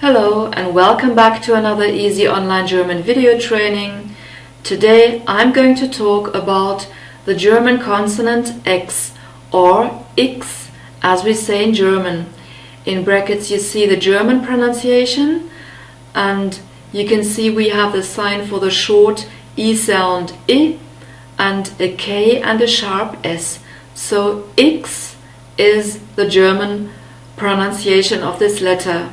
Hello and welcome back to another easy online German video training. Today I'm going to talk about the German consonant X or X as we say in German. In brackets you see the German pronunciation and you can see we have the sign for the short E sound I and a K and a sharp S. So X is the German pronunciation of this letter.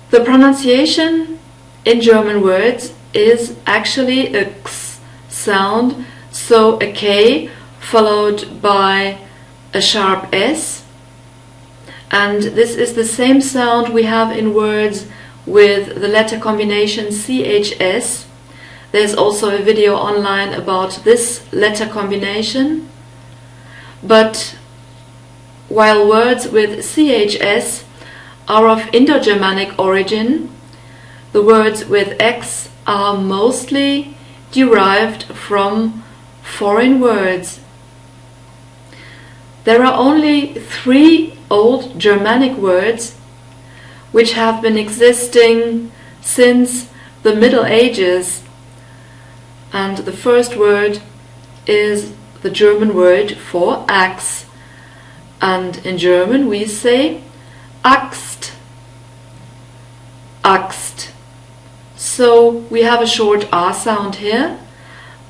The pronunciation in German words is actually a X sound, so a K followed by a sharp S, and this is the same sound we have in words with the letter combination CHS. There's also a video online about this letter combination, but while words with CHS are of Indo-Germanic origin, the words with X are mostly derived from foreign words. There are only 3 old Germanic words which have been existing since the Middle Ages, and the first word is the German word for axe, and in German we say Axt. Axt. So we have a short R sound here,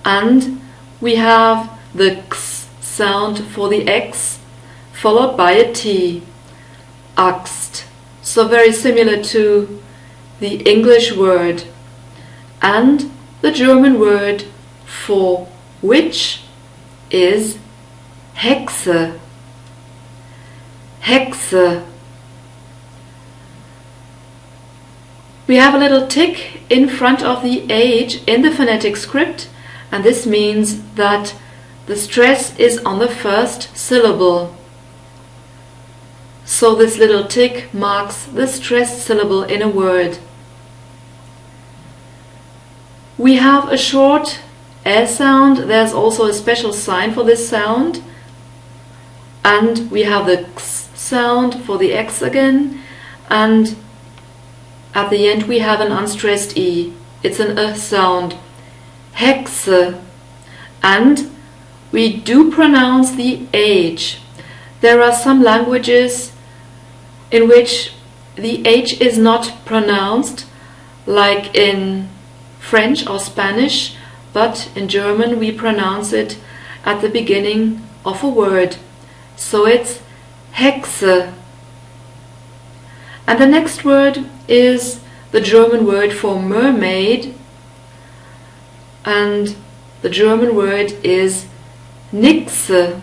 and we have the X sound for the X followed by a T. Axt. So very similar to the English word. And the German word for witch is Hexe. Hexe. We have a little tick in front of the H in the phonetic script, and this means that the stress is on the first syllable. So this little tick marks the stressed syllable in a word. We have a short S sound. There's also a special sign for this sound. And we have the X sound for the X again, and at the end we have an unstressed E. It's an sound. Hexe. And we do pronounce the H. There are some languages in which the H is not pronounced, like in French or Spanish, but in German we pronounce it at the beginning of a word. So it's Hexe. And the next word is the German word for mermaid, and the German word is Nixe.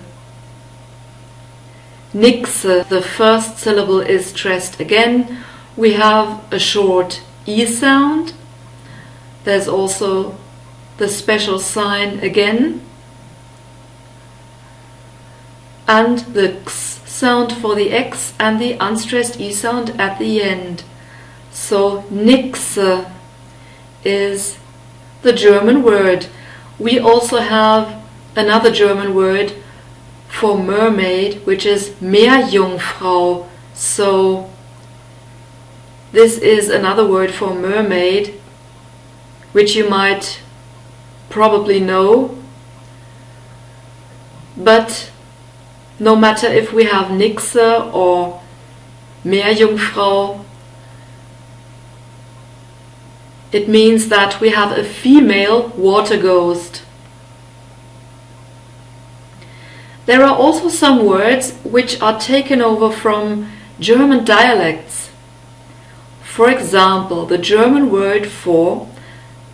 Nixe. The first syllable is stressed again. We have a short E sound. There's also the special sign again, and the X sound for the X and the unstressed E sound at the end. So Nixe is the German word. We also have another German word for mermaid, which is Meerjungfrau. So this is another word for mermaid, which you might probably know, but no matter if we have Nixe or Meerjungfrau, it means that we have a female water ghost. There are also some words which are taken over from German dialects. For example, the German word for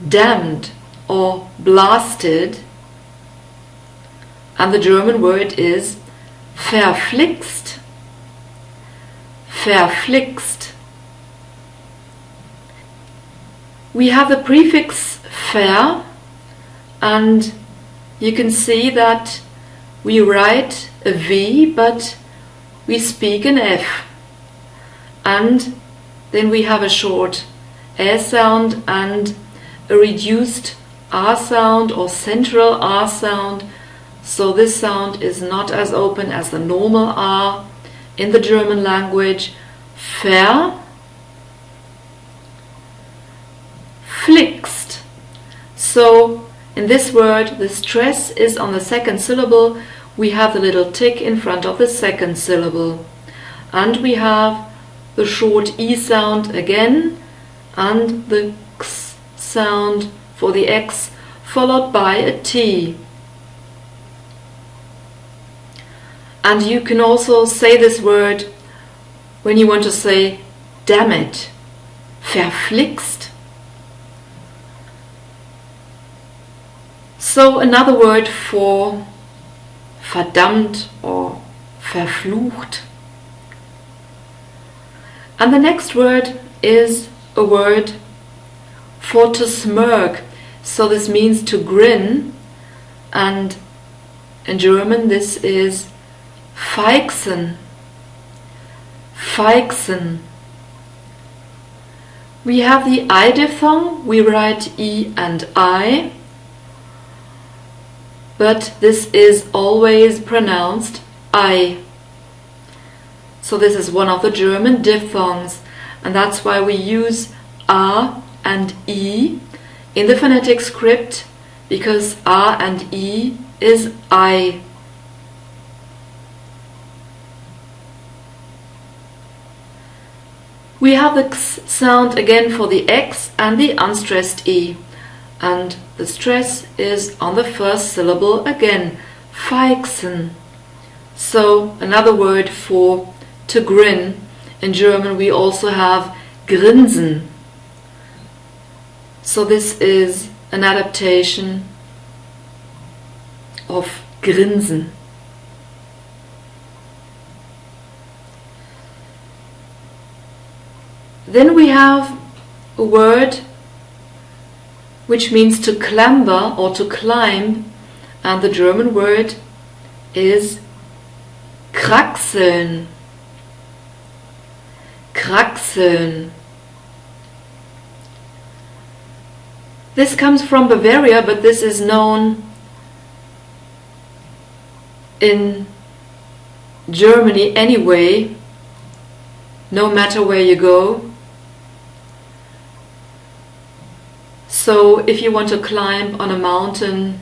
damned or blasted, and the German word is verflixt. Verflixt. We have the prefix ver, and you can see that we write a V but we speak an F, and then we have a short S sound and a reduced R sound or central R sound. So this sound is not as open as the normal R in the German language. verflixt. So in this word the stress is on the second syllable. We have the little tick in front of the second syllable. And we have the short E sound again and the X sound for the X followed by a T. And you can also say this word when you want to say damn it, verflixt. So another word for verdammt or verflucht. And the next word is a word for to smirk. So this means to grin, and in German this is feixen. Feixen. We have the I diphthong, we write E and I, but this is always pronounced I. So this is one of the German diphthongs, and that's why we use A and E in the phonetic script, because A and E is I. We have the X sound again for the X and the unstressed E, and the stress is on the first syllable again, feixen. So another word for to grin. In German we also have grinsen. So this is an adaptation of grinsen. Then we have a word which means to clamber or to climb, and the German word is kraxeln. Kraxeln. This comes from Bavaria, but this is known in Germany anyway, no matter where you go. So if you want to climb on a mountain,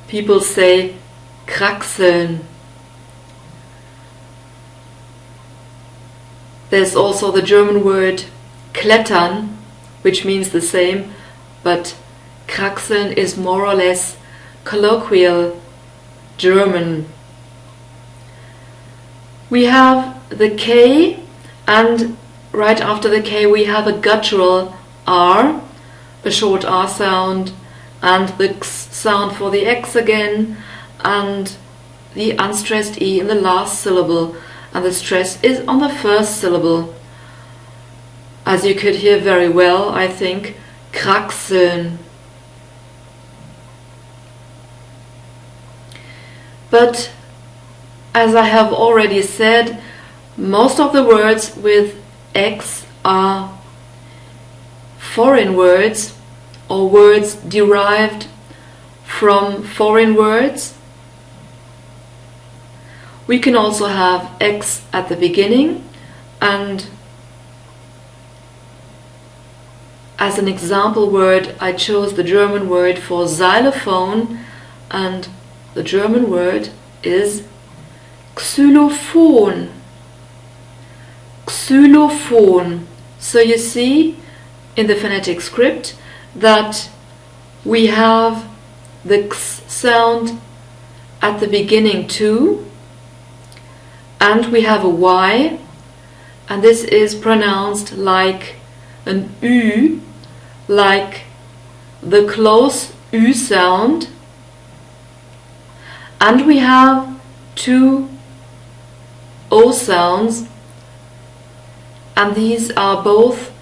people say kraxeln. There's also the German word klettern, which means the same, but kraxeln is more or less colloquial German. We have the K, and right after the K we have a guttural R, a short R sound, and the X sound for the X again, and the unstressed E in the last syllable, and the stress is on the first syllable. As you could hear very well, I think, kraxeln. But as I have already said, most of the words with X are foreign words or words derived from foreign words. We can also have X at the beginning, and as an example word I chose the German word for xylophone, and the German word is Xylophon. Xylophon. So you see in the phonetic script that we have the X sound at the beginning too, and we have a Y, and this is pronounced like an Ü, like the close Ü sound, and we have two O sounds, and these are both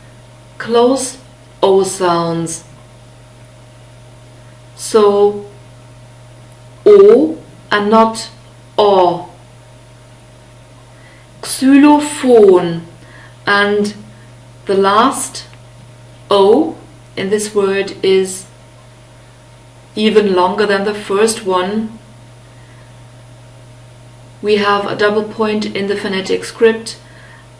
close O sounds. So O and not O. Xylophon, and the last O in this word is even longer than the first one. we have a double point in the phonetic script,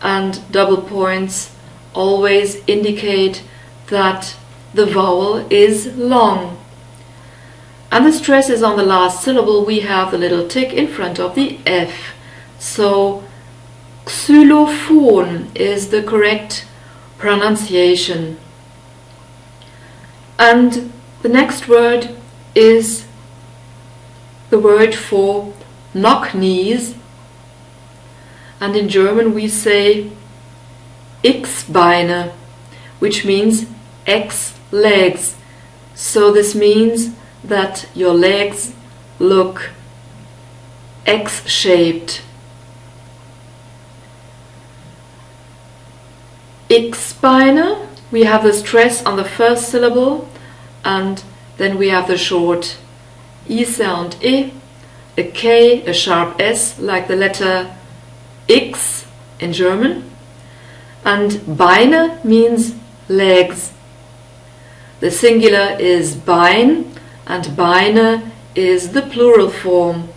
and double points always indicate that the vowel is long. And the stress is on the last syllable. We have the little tick in front of the F. So xylophone is the correct pronunciation. And the next word is the word for knock-knees. And in German we say X-Beine, which means X legs. So this means that your legs look X-shaped. X-Beine, we have the stress on the first syllable, and then we have the short E sound I, a K, a sharp S, like the letter X in German, and Beine means legs. The singular is Bein, and Beine is the plural form.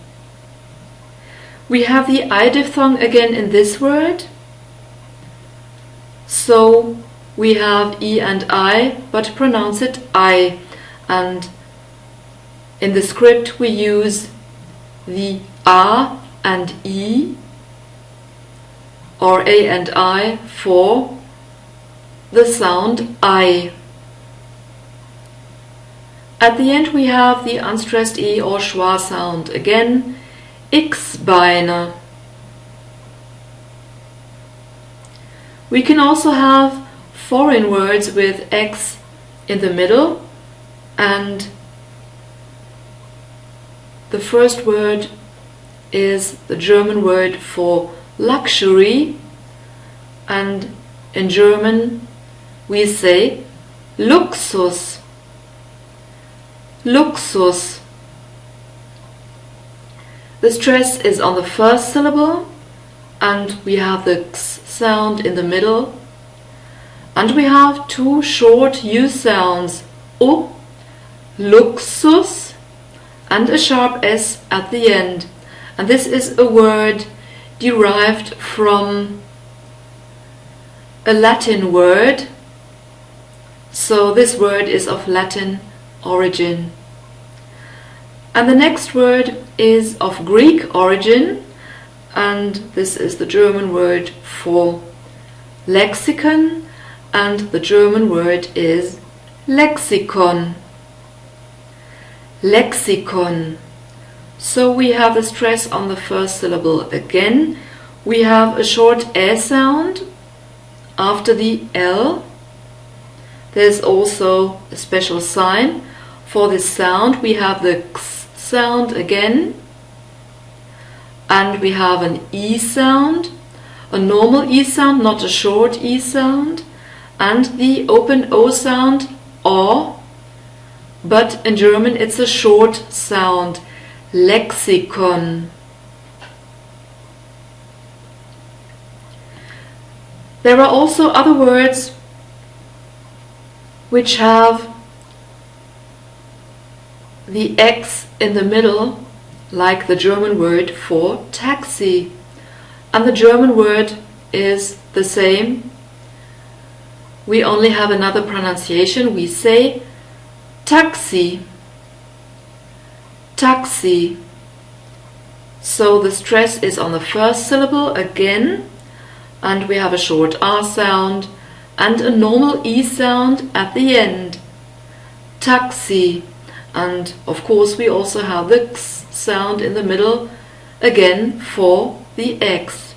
We have the I diphthong again in this word. So we have E and I, but pronounce it I. And in the script we use the A and E, or A and I, for the sound I. At the end we have the unstressed E or schwa sound again, X-Beine. We can also have foreign words with X in the middle, and the first word is the German word for luxury, and in German we say Luxus. Luxus. The stress is on the first syllable, and we have the X sound in the middle, and we have two short U sounds, O, Luxus, and a sharp S at the end. And this is a word derived from a Latin word, so this word is of Latin origin. And the next word is of Greek origin, and this is the German word for lexicon, and the German word is lexicon. Lexicon. So we have the stress on the first syllable again. We have a short E sound after the L. There's also a special sign for this sound. We have the X sound again, and we have an E sound, a normal E sound, not a short E sound, and the open O sound, O, but in German it's a short sound, lexicon. There are also other words which have the X in the middle, like the German word for taxi. And the German word is the same. We only have another pronunciation. We say taxi. Taxi. So the stress is on the first syllable again, and we have a short R sound and a normal E sound at the end. Taxi. And of course we also have the X sound in the middle again for the X.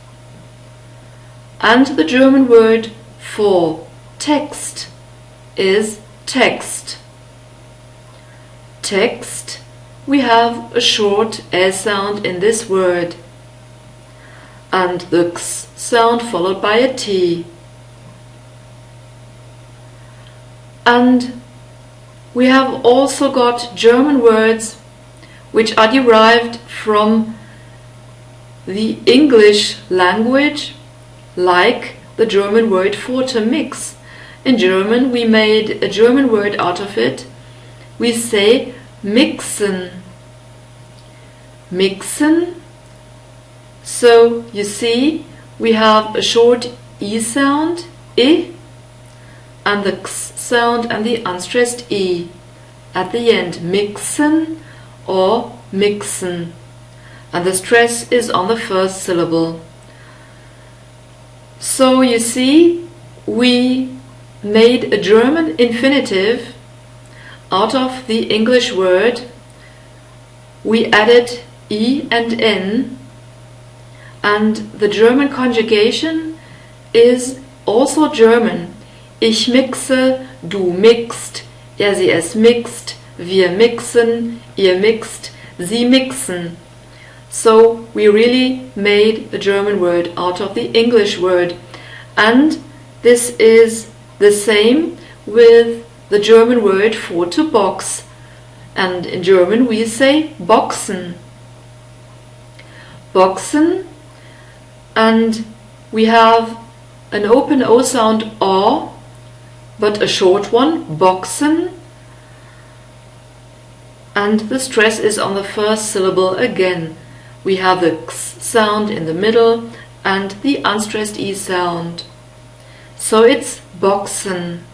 And the German word for text is text. Text. We have a short E sound in this word, and the X sound followed by a T. And we have also got German words which are derived from the English language, like the German word for to mix. In German we made a German word out of it. We say mixen. Mixen. So you see, we have a short E sound, I, and the X sound and the unstressed E at the end, mixen or mixen, and the stress is on the first syllable. So you see, we made a German infinitive out of the English word. We added E and N, and the German conjugation is also German. Ich mixe, du mixt, er sie es mixt, wir mixen, ihr mixt, sie mixen. So we really made a German word out of the English word, and this is the same with the German word for to box, and in German we say boxen. Boxen, and we have an open O sound O, but a short one, boxen, and the stress is on the first syllable again. We have the X sound in the middle and the unstressed E sound. So it's boxen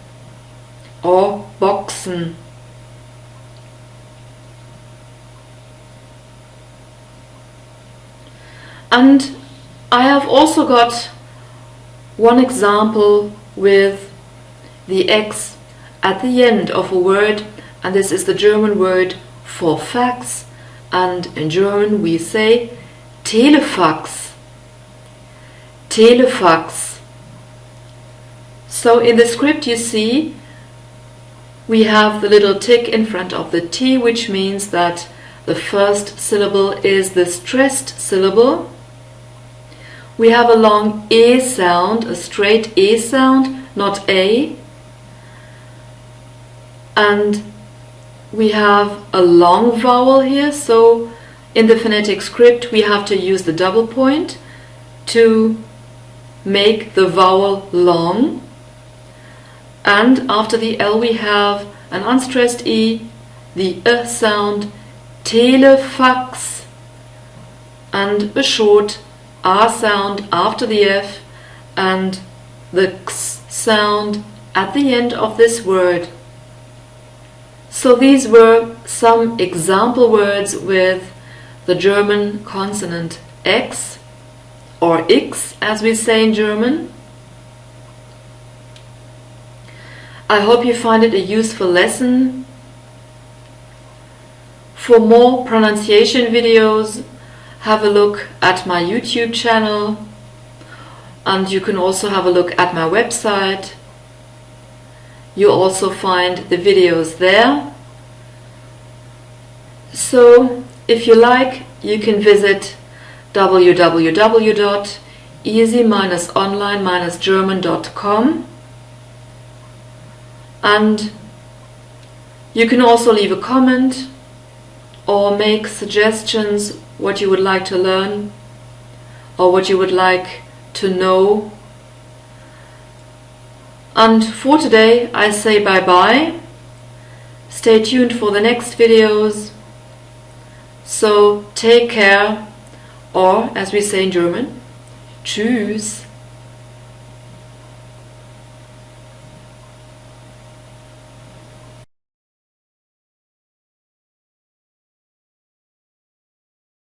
or boxen. And I have also got one example with the X at the end of a word, and this is the German word for fax, and in German we say Telefax. Telefax. So in the script you see we have the little tick in front of the T, which means that the first syllable is the stressed syllable. We have a long E sound, a straight E sound, not A. And we have a long vowel here, so in the phonetic script we have to use the double point to make the vowel long. And after the L we have an unstressed E, the sound, telefax, and a short R sound after the F and the X sound at the end of this word. So these were some example words with the German consonant X, or X as we say in German. I hope you find it a useful lesson. For more pronunciation videos, have a look at my YouTube channel, and you can also have a look at my website. You also find the videos there. So if you like, you can visit www.easy-online-german.com, and you can also leave a comment or make suggestions what you would like to learn or what you would like to know. And for today I say bye bye. Stay tuned for the next videos. So take care, or as we say in German, tschüss.